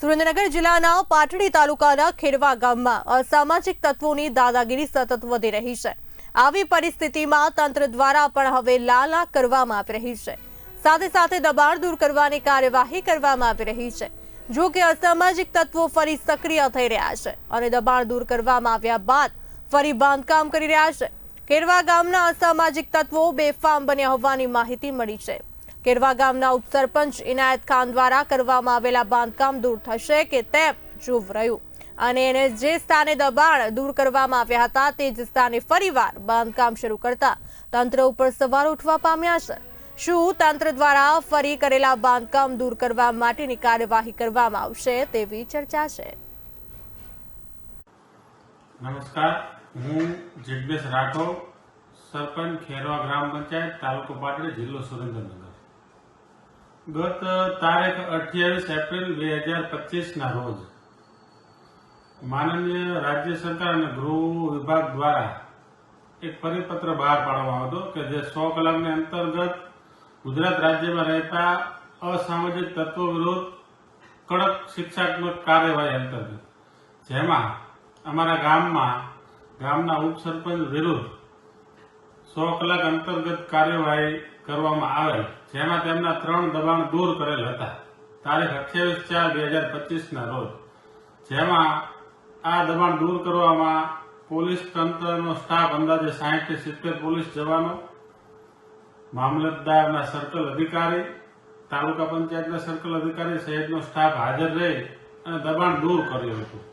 સુરેન્દ્રનગર જિલ્લાના પાટડી તાલુકાના ખેરવા ગામમાં અસામાજિક તત્વોની દાદાગીરી સતત વધી રહી છે। આવી પરિસ્થિતિમાં તંત્ર દ્વારા પણ હવે લાલા કરવામાં આવી રહી છે। સાથે સાથે દબાણ દૂર કરવાની કાર્યવાહી કરવામાં આવી રહી છે। જો કે અસામાજિક તત્વો ફરી સક્રિય થઈ રહ્યા છે અને દબાણ દૂર કરવામાં આવ્યા બાદ ફરી બાંધકામ કરી રહ્યા છે। ખેરવા ગામના અસામાજિક તત્વો બેફામ બન્યા હોવાની માહિતી મળી છે। ખેરવા ગામના ઉપસરપંચ ઇનાયત ખાન દ્વારા કરવામાં આવેલા બાંધકામ દૂર થશે કે તેમ જોવું રહ્યું અને એને જે સ્થાને દબાણ દૂર કરવામાં આવ્યા હતા તે જ સ્થાને ફરીવાર બાંધકામ શરૂ કરતા તંત્ર ઉપર સવાલ ઉઠવા પામ્યા છે। શું તંત્ર દ્વારા ફરી કરેલા બાંધકામ દૂર કરવા માટેની કાર્યવાહી કરવામાં આવશે તેવી ચર્ચા છે। નમસ્કાર, હું જગદીશ રાઠોડ, સરપંચ ખેરવા ગ્રામ પંચાયત, તાલુકો પાટડી, જિલ્લો સુરેન્દ્રનગર। ગત તારીખ 28 એપ્રિલ 2025 ના રોજ માનનીય રાજ્ય સરકાર અને ગૃહ વિભાગ દ્વારા એક પરિપત્ર બહાર પાડવામાં આવ્યો હતો કે જે 100 કલાકની અંતર્ગત ગુજરાત રાજ્યમાં રહેતા અસામાજિક તત્વો વિરુદ્ધ કડક શિક્ષાત્મક કાર્યવાહી અંતર્ગત જેમાં અમારા ગામના ઉપસરપંચ વિરુદ્ધ 100 કલાક અંતર્ગત કાર્યવાહી કરવામાં આવેલ, જેમાં તેમના 3 દબાણ દૂર કરેલ હતા તારીખ 28/4/2025 ના રોજ। જેમાં આ દબાણ દૂર કરવામાં પોલીસ તંત્રનો સ્ટાફ અંદાજે 60 થી 70 પોલીસ જવાનો, મામલતદારના સર્કલ અધિકારી, તાલુકા પંચાયતના સર્કલ અધિકારી સહિતનો સ્ટાફ હાજર રહી અને દબાણ દૂર કર્યું હતું।